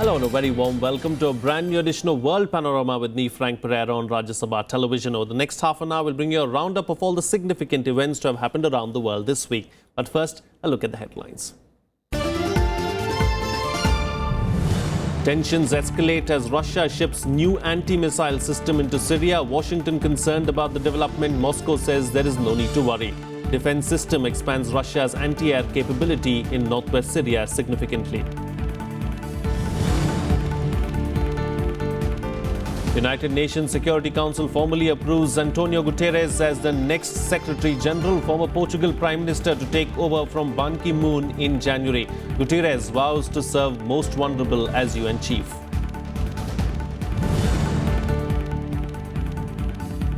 Hello and a very warm welcome to a brand new edition of World Panorama with me, Frank Pereira, on Rajya Television. Over the next half an hour, we'll bring you a roundup of all the significant events to have happened around the world this week. But first, a look at the headlines. Tensions escalate as Russia ships new anti-missile system into Syria. Washington concerned about the development. Moscow says there is no need to worry. Defense system expands Russia's anti-air capability in northwest Syria significantly. United Nations Security Council formally approves Antonio Guterres as the next Secretary General, former Portugal Prime Minister, to take over from Ban Ki-moon in January. Guterres vows to serve most vulnerable as UN chief.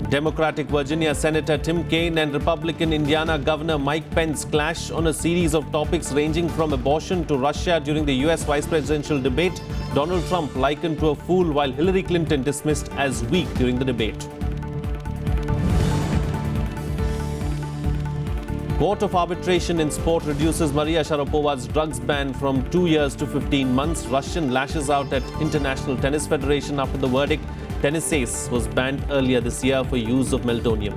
Democratic Virginia Senator Tim Kaine and Republican Indiana Governor Mike Pence clash on a series of topics ranging from abortion to Russia during the US vice presidential debate. Donald Trump likened to a fool, while Hillary Clinton dismissed as weak during the debate. Court of Arbitration in Sport reduces Maria Sharapova's drugs ban from 2 years to 15 months. Russian lashes out at International Tennis Federation after the verdict. Tennis ace was banned earlier this year for use of meldonium.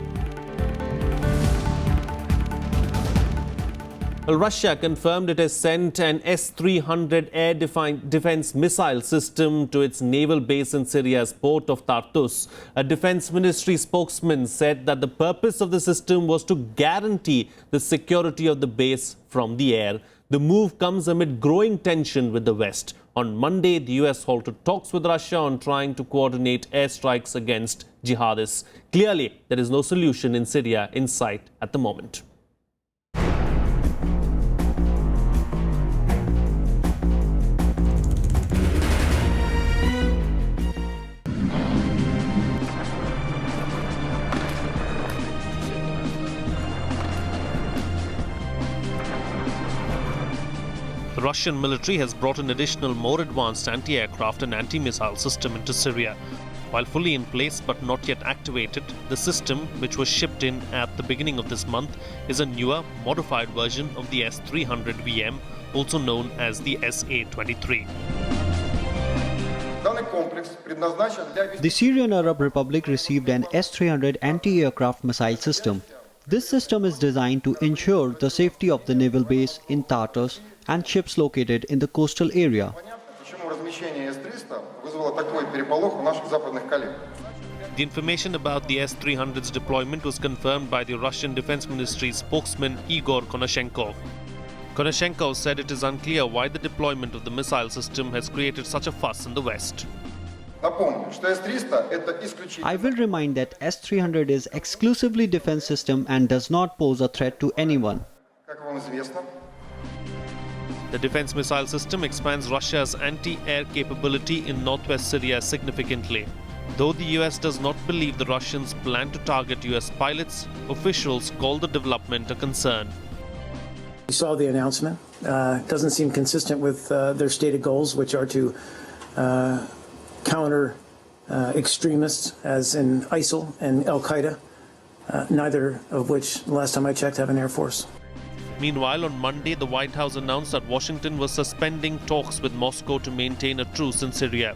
Well, Russia confirmed it has sent an S-300 air defense missile system to its naval base in Syria's port of Tartus. A defense ministry spokesman said that the purpose of the system was to guarantee the security of the base from the air. The move comes amid growing tension with the West. On Monday, the US halted talks with Russia on trying to coordinate airstrikes against jihadists. Clearly, there is no solution in Syria in sight at the moment. The Russian military has brought an additional, more advanced anti-aircraft and anti-missile system into Syria. While fully in place but not yet activated, the system, which was shipped in at the beginning of this month, is a newer, modified version of the S-300 VM, also known as the SA-23. The Syrian Arab Republic received an S-300 anti-aircraft missile system. This system is designed to ensure the safety of the naval base in Tartus and ships located in the coastal area. The information about the S-300's deployment was confirmed by the Russian Defense Ministry's spokesman Igor Konashenkov. Konashenkov said it is unclear why the deployment of the missile system has created such a fuss in the West. I will remind that S-300 is exclusively defense system and does not pose a threat to anyone. The defense missile system expands Russia's anti-air capability in northwest Syria significantly. Though the US does not believe the Russians plan to target US pilots, officials call the development a concern. We saw the announcement. It doesn't seem consistent with their stated goals, which are to counter extremists, as in ISIL and Al-Qaeda, neither of which, last time I checked, have an air force. Meanwhile, on Monday, the White House announced that Washington was suspending talks with Moscow to maintain a truce in Syria.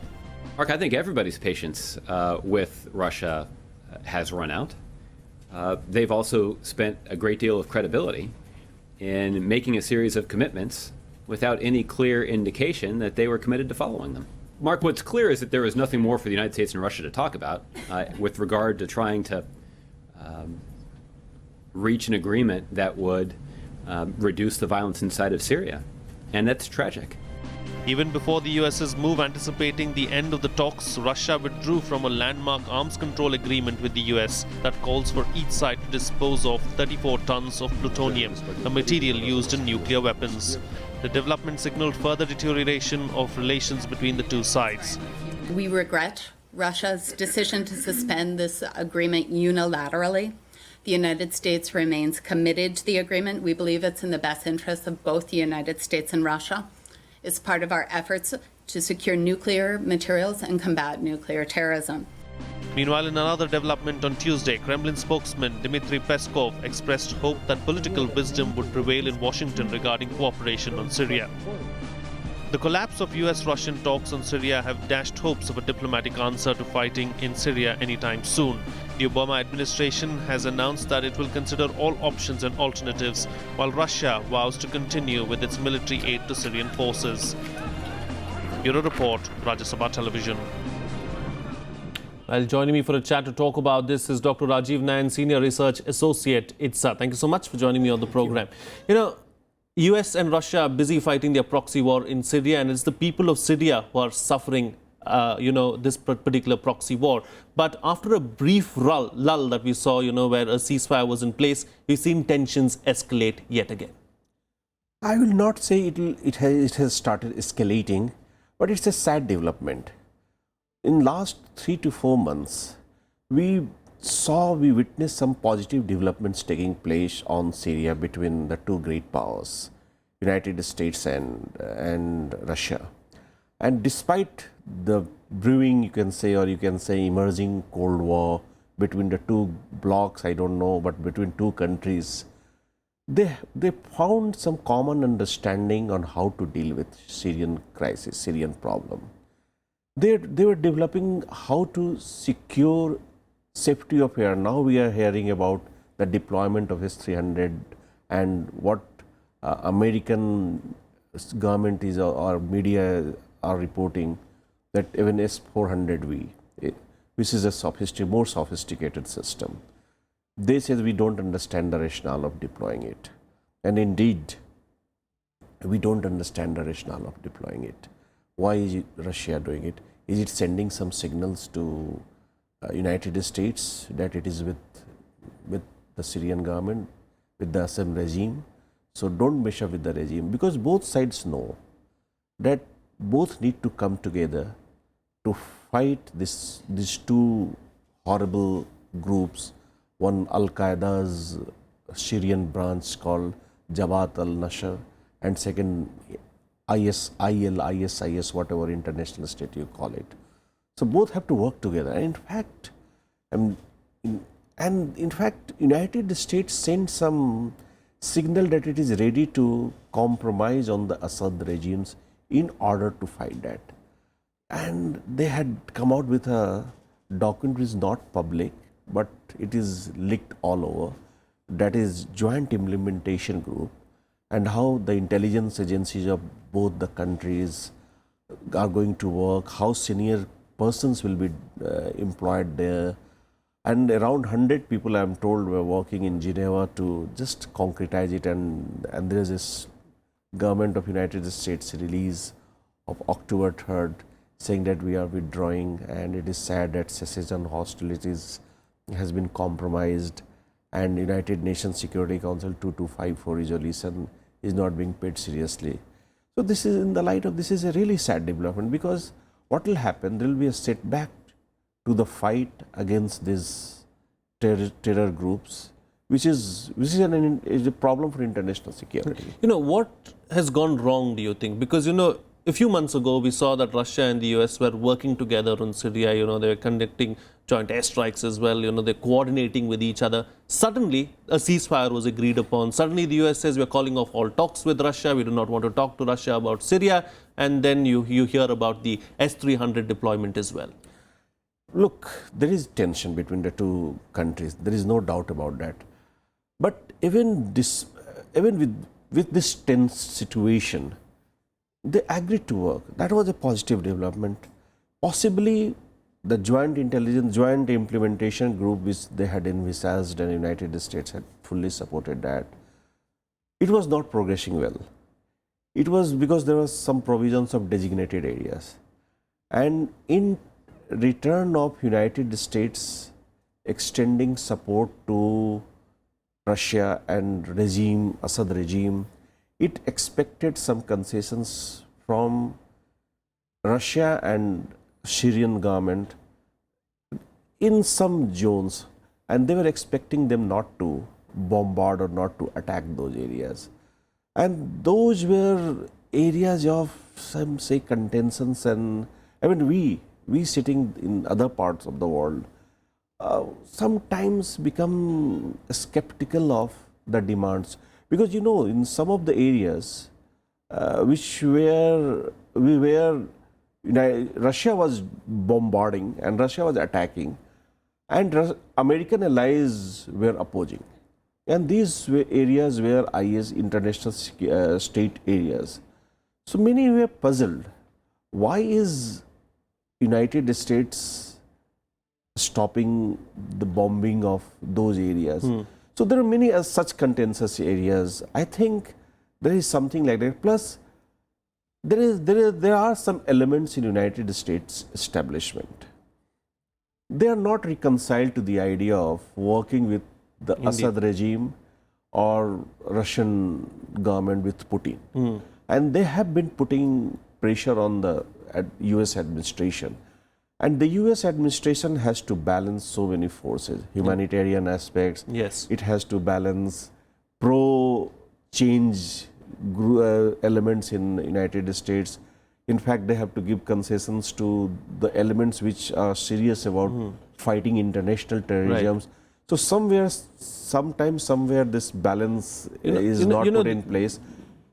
Mark, I think everybody's patience with Russia has run out. They've also spent a great deal of credibility in making a series of commitments without any clear indication that they were committed to following them. Mark, what's clear is that there is nothing more for the United States and Russia to talk about with regard to trying to reach an agreement that would reduce the violence inside of Syria. And that's tragic. Even before the US's move anticipating the end of the talks, Russia withdrew from a landmark arms control agreement with the US that calls for each side to dispose of 34 tons of plutonium, a material used in nuclear weapons. The development signaled further deterioration of relations between the two sides. We regret Russia's decision to suspend this agreement unilaterally. The United States remains committed to the agreement. We believe it's in the best interest of both the United States and Russia. It's part of our efforts to secure nuclear materials and combat nuclear terrorism. Meanwhile, in another development on Tuesday, Kremlin spokesman Dmitry Peskov expressed hope that political wisdom would prevail in Washington regarding cooperation on Syria. The collapse of US-Russian talks on Syria have dashed hopes of a diplomatic answer to fighting in Syria anytime soon. The Obama administration has announced that it will consider all options and alternatives, while Russia vows to continue with its military aid to Syrian forces. Bureau Report, Rajya Sabha Television. Well, joining me for a chat to talk about this is Dr. Rajiv Nayan, Senior Research Associate, IDSA. Thank you so much for joining me on the program. You know, US and Russia are busy fighting their proxy war in Syria, and it's the people of Syria who are suffering, this particular proxy war. But after a brief lull that we saw, where a ceasefire was in place, we've seen tensions escalate yet again. I will not say it has started escalating, but it's a sad development. In last 3 to 4 months, we witnessed some positive developments taking place on Syria between the two great powers, United States and Russia. And despite the brewing, you can say emerging Cold War between the two blocs, I don't know, but between two countries, they found some common understanding on how to deal with Syrian crisis, Syrian problem. They were developing how to secure safety of air. Now we are hearing about the deployment of S-300 and what American government is or media are reporting that even S-400V, which is a more sophisticated system. They say we don't understand the rationale of deploying it. And indeed, we don't understand the rationale of deploying it. Why is Russia doing it? Is it sending some signals to United States that it is with the Syrian government, with the Assad regime? So don't mesh up with the regime, because both sides know that both need to come together to fight these two horrible groups. One, Al-Qaeda's Syrian branch called Jabhat al-Nusra, and second, ISIS, whatever international state you call it. So both have to work together. And in fact, United States sent some signal that it is ready to compromise on the Assad regimes in order to fight that. And they had come out with a document which is not public, but it is leaked all over. That is Joint Implementation Group, and how the intelligence agencies of both the countries are going to work, how senior persons will be employed there. And around 100 people, I am told, were working in Geneva to just concretize it. And there is this government of United States release of October 3rd saying that we are withdrawing, and it is sad that cessation hostilities has been compromised, and United Nations Security Council 2254 resolution is not being paid seriously. So this is, in the light of this, is a really sad development, because what will happen, there will be a setback to the fight against these terror groups, which is a problem for international security. What has gone wrong, do you think? Because, a few months ago, we saw that Russia and the US were working together on Syria. They were conducting joint airstrikes as well. They're coordinating with each other. Suddenly, a ceasefire was agreed upon. Suddenly, the US says we're calling off all talks with Russia. We do not want to talk to Russia about Syria. And then you hear about the S-300 deployment as well. Look, there is tension between the two countries. There is no doubt about that. But even with this tense situation, they agreed to work. That was a positive development. Possibly the Joint Implementation Group, which they had envisaged and United States had fully supported that, it was not progressing well. It was because there was some provisions of designated areas. And in return of United States extending support to Russia and Assad regime, it expected some concessions from Russia and Syrian government in some zones, and they were expecting them not to bombard or not to attack those areas. And those were areas of some, say, contentions, and we sitting in other parts of the world sometimes become skeptical of the demands, because in some of the areas which were Russia was bombarding and Russia was attacking, and American allies were opposing. And these were areas where IS international state areas. So many were puzzled. Why is United States stopping the bombing of those areas? So there are many such contentious areas. I think there is something like that. Plus, there are some elements in United States establishment. They are not reconciled to the idea of working with the Assad regime or Russian government with Putin. And they have been putting pressure on the US administration. And the US administration has to balance so many forces, humanitarian aspects. Yes. It has to balance pro-change elements in United States. In fact, they have to give concessions to the elements which are serious about fighting international terrorism. Right. So somewhere this balance is not put in place,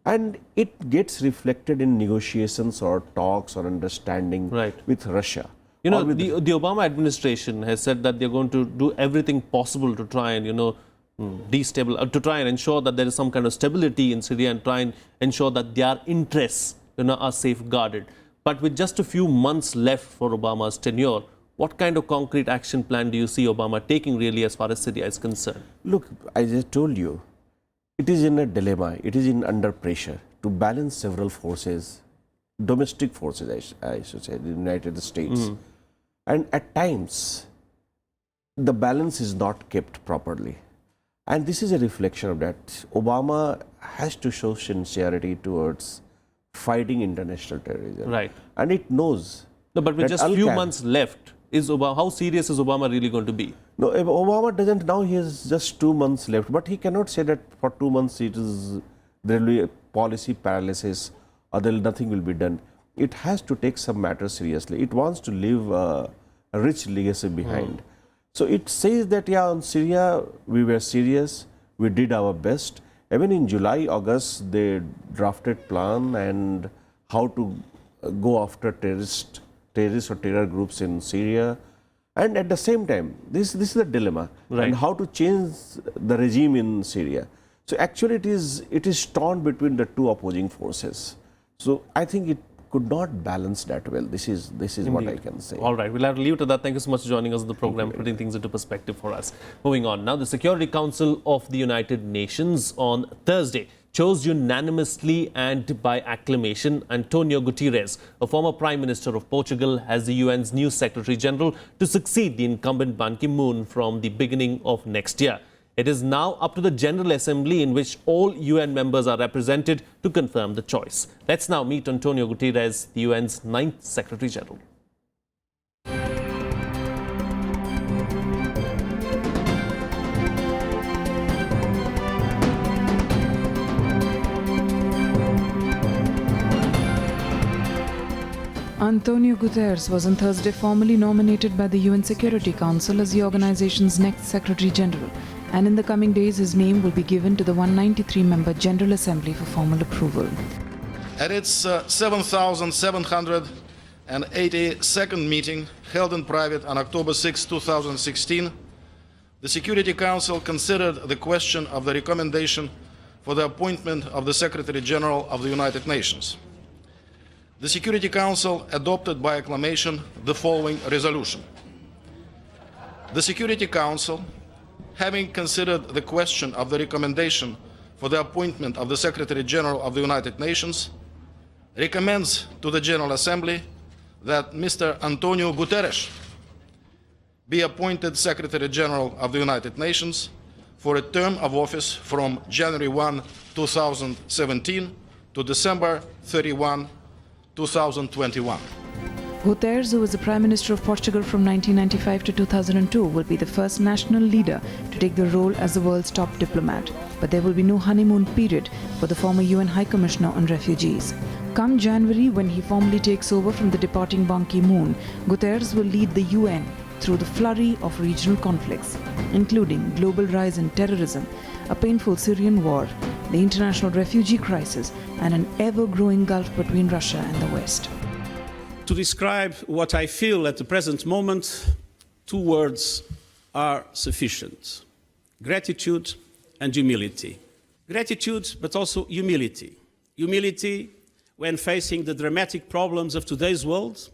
and it gets reflected in negotiations or talks or understanding with Russia. The Obama administration has said that they're going to do everything possible to try and, to try and ensure that there is some kind of stability in Syria and try and ensure that their interests, are safeguarded. But with just a few months left for Obama's tenure, what kind of concrete action plan do you see Obama taking really as far as Syria is concerned? Look, I just told you, it is in a dilemma. It is under pressure to balance several forces, domestic forces, I should say, the United States. And at times, the balance is not kept properly. And this is a reflection of that. Obama has to show sincerity towards fighting international terrorism. Right. And it knows. No, but with just few months left, how serious is Obama really going to be? No, if Obama doesn't now, he has just 2 months left. But he cannot say that for 2 months there will be a policy paralysis or nothing will be done. It has to take some matters seriously. It wants to leave a rich legacy behind. So it says that, on Syria, we were serious, we did our best. Even in July, August, they drafted plan and how to go after terrorists or terror groups in Syria. And at the same time, this is a dilemma. Right. And how to change the regime in Syria. So actually it is torn between the two opposing forces. So I think it could not balance that well. This is what I can say. All right, we'll have to leave it at that. Thank you so much for joining us on the program, putting things into perspective for us. Moving on now, the Security Council of the United Nations on Thursday chose unanimously and by acclamation Antonio Guterres, a former Prime Minister of Portugal, as the UN's new Secretary General to succeed the incumbent Ban Ki-moon from the beginning of next year. It is now up to the General Assembly, in which all UN members are represented, to confirm the choice. Let's now meet Antonio Guterres, the UN's 9th Secretary General. Antonio Guterres was on Thursday formally nominated by the UN Security Council as the organization's next Secretary General, and in the coming days his name will be given to the 193-member General Assembly for formal approval. At its 7,782nd meeting, held in private on October 6, 2016, the Security Council considered the question of the recommendation for the appointment of the Secretary General of the United Nations. The Security Council adopted by acclamation the following resolution. The Security Council, having considered the question of the recommendation for the appointment of the Secretary General of the United Nations, recommends to the General Assembly that Mr. Antonio Guterres be appointed Secretary General of the United Nations for a term of office from January 1, 2017 to December 31, 2021. Guterres, who was the Prime Minister of Portugal from 1995 to 2002, will be the first national leader to take the role as the world's top diplomat. But there will be no honeymoon period for the former UN High Commissioner on Refugees. Come January, when he formally takes over from the departing Ban Ki-moon, Guterres will lead the UN through the flurry of regional conflicts, including global rise in terrorism, a painful Syrian war, the international refugee crisis, and an ever-growing gulf between Russia and the West. To describe what I feel at the present moment, two words are sufficient: gratitude and humility. Gratitude, but also humility. Humility when facing the dramatic problems of today's world,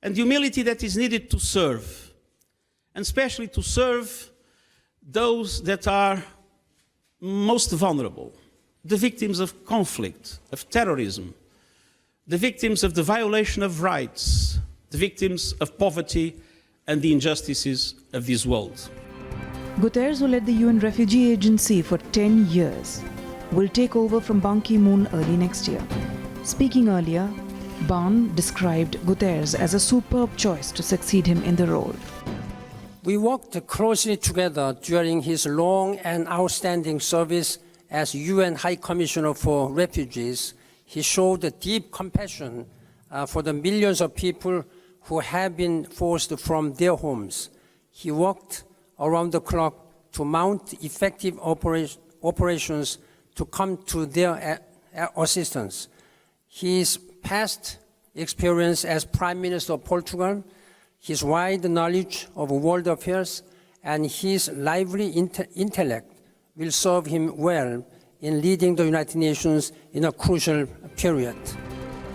and humility that is needed to serve, and especially to serve those that are most vulnerable, the victims of conflict, of terrorism, the victims of the violation of rights, the victims of poverty and the injustices of this world. Guterres, who led the UN Refugee Agency for 10 years, will take over from Ban Ki-moon early next year. Speaking earlier, Ban described Guterres as a superb choice to succeed him in the role. We worked closely together during his long and outstanding service as UN High Commissioner for Refugees. He showed a deep compassion for the millions of people who have been forced from their homes. He worked around the clock to mount effective operations to come to their assistance. His past experience as Prime Minister of Portugal, his wide knowledge of world affairs, and his lively intellect will serve him well in leading the United Nations in a crucial period.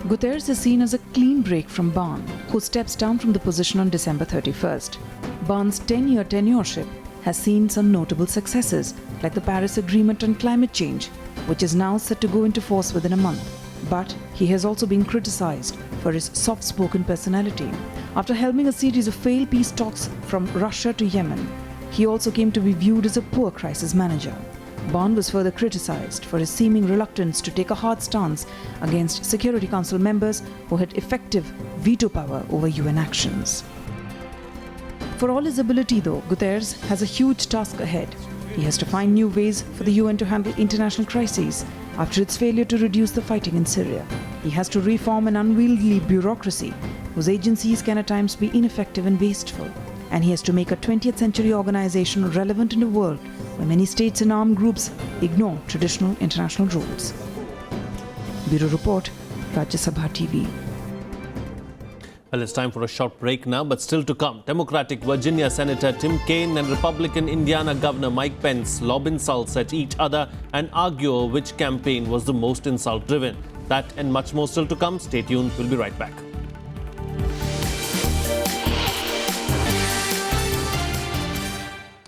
Guterres is seen as a clean break from Ban, who steps down from the position on December 31st. Ban's 10-year tenureship has seen some notable successes, like the Paris Agreement on climate change, which is now set to go into force within a month. But he has also been criticized for his soft-spoken personality. After helming a series of failed peace talks from Russia to Yemen, he also came to be viewed as a poor crisis manager. Ban was further criticized for his seeming reluctance to take a hard stance against Security Council members who had effective veto power over UN actions. For all his ability, though, Guterres has a huge task ahead. He has to find new ways for the UN to handle international crises after its failure to reduce the fighting in Syria. He has to reform an unwieldy bureaucracy whose agencies can at times be ineffective and wasteful. And he has to make a 20th century organization relevant in a world where many states and armed groups ignore traditional international rules. Bureau Report, Rajya Sabha TV. Well, it's time for a short break now, but still to come. Democratic Virginia Senator Tim Kaine and Republican Indiana Governor Mike Pence lob insults at each other and argue which campaign was the most insult-driven. That and much more still to come. Stay tuned. We'll be right back.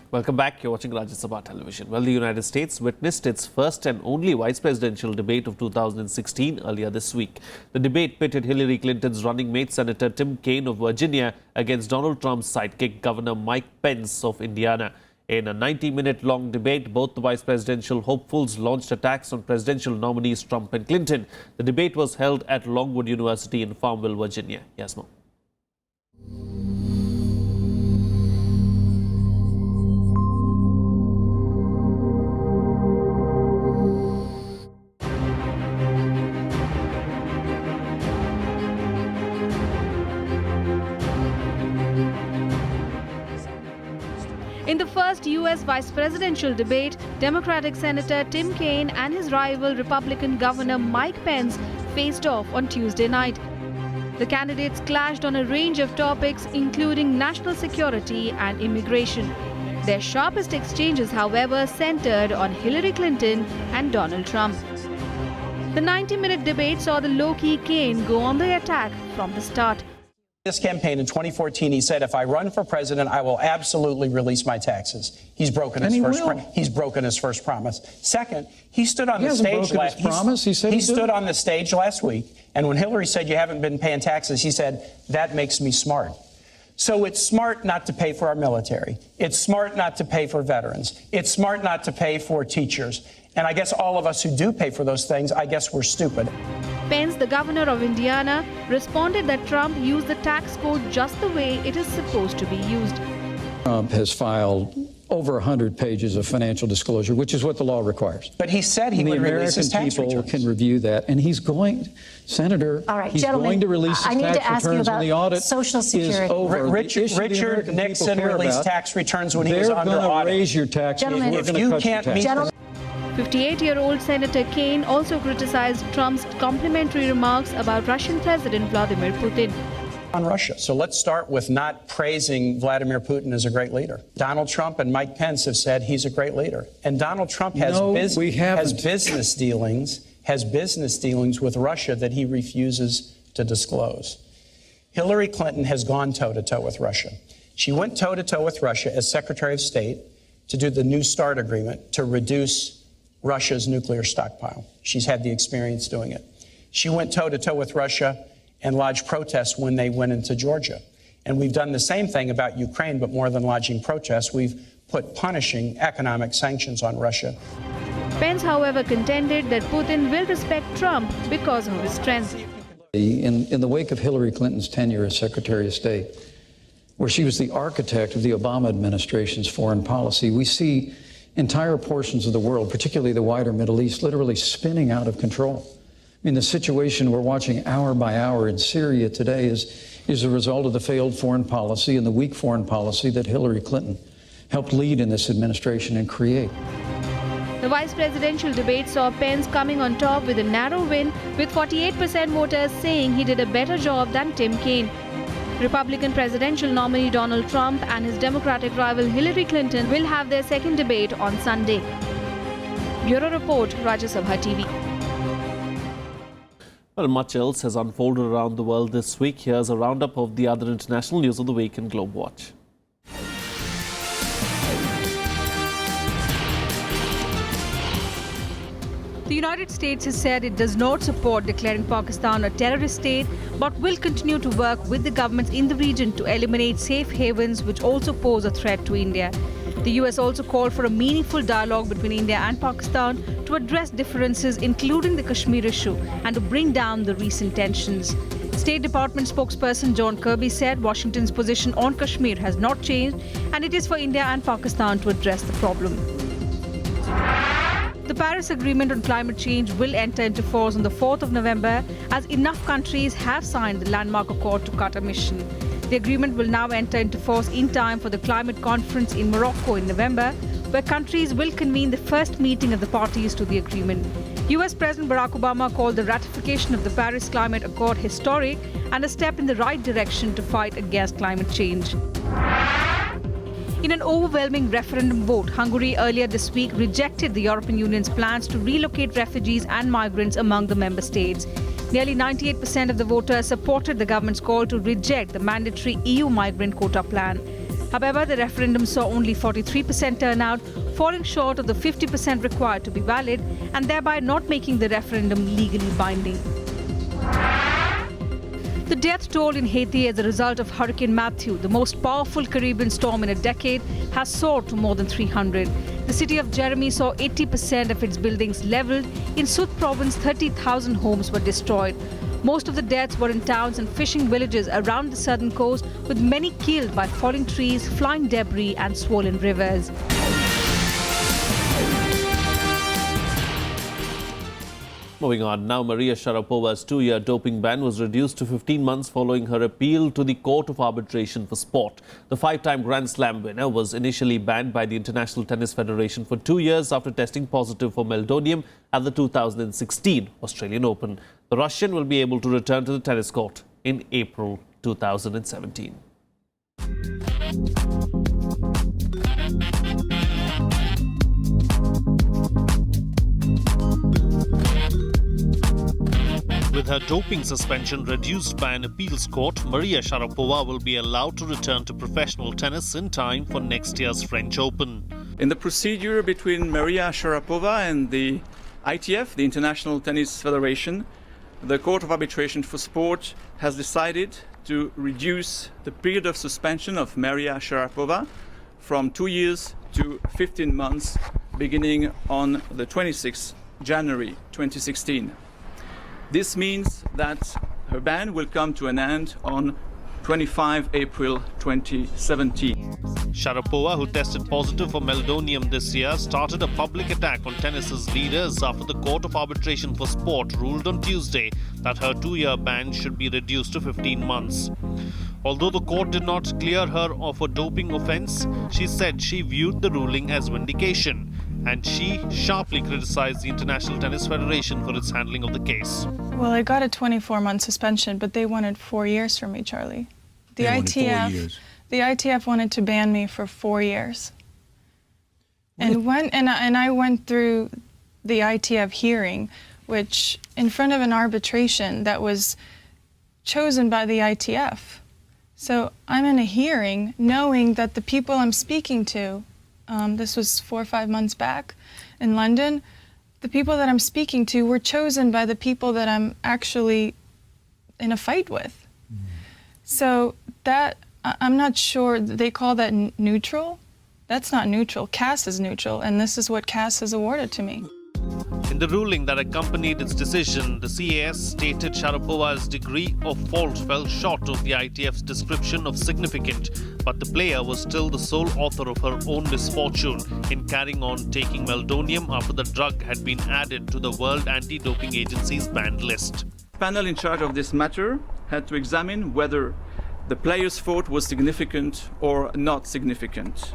Welcome back. You're watching Rajya Sabha Television. Well, the United States witnessed its first and only vice presidential debate of 2016 earlier this week. The debate pitted Hillary Clinton's running mate, Senator Tim Kaine of Virginia, against Donald Trump's sidekick, Governor Mike Pence of Indiana. In a 90-minute-long debate, both the vice presidential hopefuls launched attacks on presidential nominees Trump and Clinton. The debate was held at Longwood University in Farmville, Virginia. Yes, ma'am. In the first U.S. vice presidential debate, Democratic Senator Tim Kaine and his rival Republican Governor Mike Pence faced off on Tuesday night. The candidates clashed on a range of topics, including national security and immigration. Their sharpest exchanges, however, centered on Hillary Clinton and Donald Trump. The 90-minute debate saw the low-key Kaine go on the attack from the start. This campaign in 2014, he said, if I run for president, I will absolutely release my taxes. He's broken his first promise. Second, he stood on the stage last week, and when Hillary said you haven't been paying taxes, he said, that makes me smart. So it's smart not to pay for our military. It's smart not to pay for veterans. It's smart not to pay for teachers. And I guess all of us who do pay for those things, I guess we're stupid. Pence, the governor of Indiana, responded that Trump used the tax code just the way it is supposed to be used. Trump has filed over 100 pages of financial disclosure, which is what the law requires. But he said he would release his tax returns. The American people can review that, and he's going, Senator, all right, he's going to release his tax returns when the audit Social Security. is over. Richard Nixon released tax returns when he was under audit. They're going to raise your taxes. We're going to cut your taxes. 58-year-old Senator Kane also criticized Trump's complimentary remarks about Russian President Vladimir Putin. On Russia. So let's start with not praising Vladimir Putin as a great leader. Donald Trump and Mike Pence have said he's a great leader. And Donald Trump has business dealings with Russia that he refuses to disclose. Hillary Clinton has gone toe-to-toe with Russia. She went toe-to-toe with Russia as Secretary of State to do the New START agreement to reduce Russia's nuclear stockpile. She's had the experience doing it. She went toe-to-toe with Russia and lodged protests when they went into Georgia. And we've done the same thing about Ukraine, but more than lodging protests, we've put punishing economic sanctions on Russia. Pence, however, contended that Putin will respect Trump because of his strength. In the wake of Hillary Clinton's tenure as Secretary of State, where she was the architect of the Obama administration's foreign policy, we see entire portions of the world, particularly the wider Middle East, literally spinning out of control. I mean, the situation we're watching hour by hour in Syria today is a result of the failed foreign policy and the weak foreign policy that Hillary Clinton helped lead in this administration and create. The vice presidential debate saw Pence coming on top with a narrow win, with 48% voters saying he did a better job than Tim Kaine. Republican presidential nominee Donald Trump and his Democratic rival Hillary Clinton will have their second debate on Sunday. Bureau Report, Rajya Sabha TV. Well, much else has unfolded around the world this week. Here's a roundup of the other international news of the week in Globe Watch. The United States has said it does not support declaring Pakistan a terrorist state, but will continue to work with the governments in the region to eliminate safe havens which also pose a threat to India. The US also called for a meaningful dialogue between India and Pakistan to address differences, including the Kashmir issue, and to bring down the recent tensions. State Department spokesperson John Kirby said Washington's position on Kashmir has not changed, and it is for India and Pakistan to address the problem. The Paris Agreement on climate change will enter into force on the 4th of November, as enough countries have signed the landmark accord to cut emissions. The agreement will now enter into force in time for the climate conference in Morocco in November, where countries will convene the first meeting of the parties to the agreement. US President Barack Obama called the ratification of the Paris Climate Accord historic and a step in the right direction to fight against climate change. In an overwhelming referendum vote, Hungary earlier this week rejected the European Union's plans to relocate refugees and migrants among the member states. Nearly 98% of the voters supported the government's call to reject the mandatory EU migrant quota plan. However, the referendum saw only 43% turnout, falling short of the 50% required to be valid, and thereby not making the referendum legally binding. The death toll in Haiti as a result of Hurricane Matthew, the most powerful Caribbean storm in a decade, has soared to more than 300. The city of Jeremy saw 80% of its buildings leveled. In Sud province, 30,000 homes were destroyed. Most of the deaths were in towns and fishing villages around the southern coast, with many killed by falling trees, flying debris and swollen rivers. Moving on, now Maria Sharapova's 2-year doping ban was reduced to 15 months following her appeal to the Court of Arbitration for Sport. The 5-time Grand Slam winner was initially banned by the International Tennis Federation for 2 years after testing positive for meldonium at the 2016 Australian Open. The Russian will be able to return to the tennis court in April 2017. With her doping suspension reduced by an appeals court, Maria Sharapova will be allowed to return to professional tennis in time for next year's French Open. In the procedure between Maria Sharapova and the ITF, the International Tennis Federation, the Court of Arbitration for Sport has decided to reduce the period of suspension of Maria Sharapova from 2 years to 15 months, beginning on the 26th January 2016. This means that her ban will come to an end on 25 April 2017. Sharapova, who tested positive for meldonium this year, started a public attack on tennis's leaders after the Court of Arbitration for Sport ruled on Tuesday that her 2-year ban should be reduced to 15 months. Although the court did not clear her of a doping offence, she said she viewed the ruling as vindication. and she sharply criticized the International Tennis Federation for its handling of the case. Well, I got a 24-month suspension, but they wanted 4 years from me, Charlie. The ITF wanted to ban me for 4 years. And I went through the ITF hearing, which in front of an arbitration that was chosen by the ITF. So I'm in a hearing knowing that the people I'm speaking to, this was 4 or 5 months back in London, the people that I'm speaking to were chosen by the people that I'm actually in a fight with. So that, I'm not sure, they call that neutral. That's not neutral. CAS is neutral, and this is what CAS has awarded to me. In the ruling that accompanied its decision, the CAS stated Sharapova's degree of fault fell short of the ITF's description of significant, but the player was still the sole author of her own misfortune in carrying on taking meldonium after the drug had been added to the World Anti-Doping Agency's banned list. The panel in charge of this matter had to examine whether the player's fault was significant or not significant.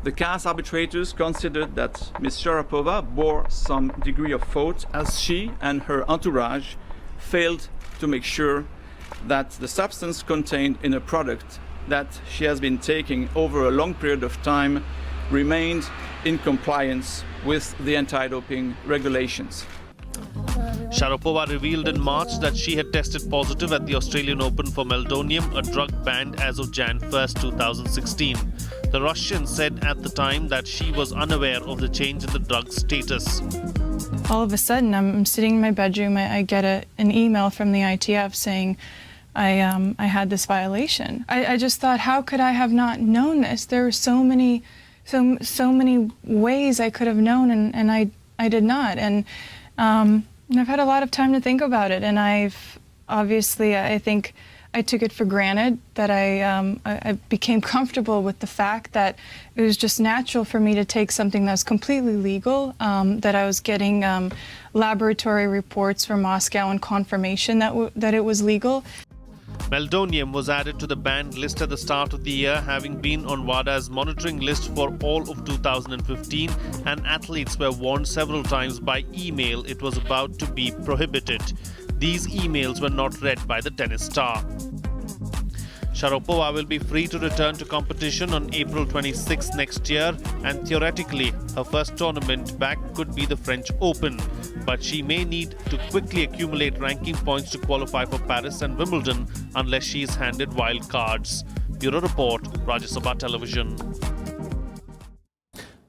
The CAS arbitrators considered that Ms. Sharapova bore some degree of fault as she and her entourage failed to make sure that the substance contained in a product that she has been taking over a long period of time remained in compliance with the anti-doping regulations. Sharapova revealed in March that she had tested positive at the Australian Open for meldonium, a drug banned as of Jan 1st, 2016. The Russian said at the time that she was unaware of the change in the drug's status. All of a sudden, I'm sitting in my bedroom, I get an email from the ITF saying I had this violation. I just thought, how could I have not known this? There were so many ways I could have known, and I did not. And I've had a lot of time to think about it, and I've obviously, I think I took it for granted that I became comfortable with the fact that it was just natural for me to take something that was completely legal, that I was getting laboratory reports from Moscow and confirmation that it was legal. Meldonium was added to the banned list at the start of the year, having been on WADA's monitoring list for all of 2015, and athletes were warned several times by email it was about to be prohibited. These emails were not read by the tennis star. Sharapova will be free to return to competition on April 26 next year, and theoretically, her first tournament back could be the French Open. But she may need to quickly accumulate ranking points to qualify for Paris and Wimbledon unless she is handed wild cards. Bureau Report, Rajya Sabha Television.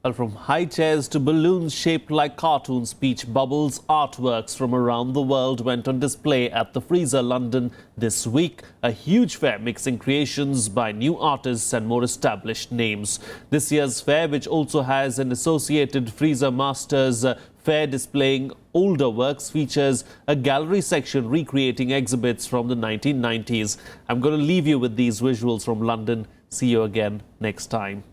Well, from high chairs to balloons shaped like cartoon speech bubbles, artworks from around the world went on display at the Freezer London this week. A huge fair mixing creations by new artists and more established names. This year's fair, which also has an associated Freezer Masters fair displaying older works, features a gallery section recreating exhibits from the 1990s. I'm going to leave you with these visuals from London. See you again next time.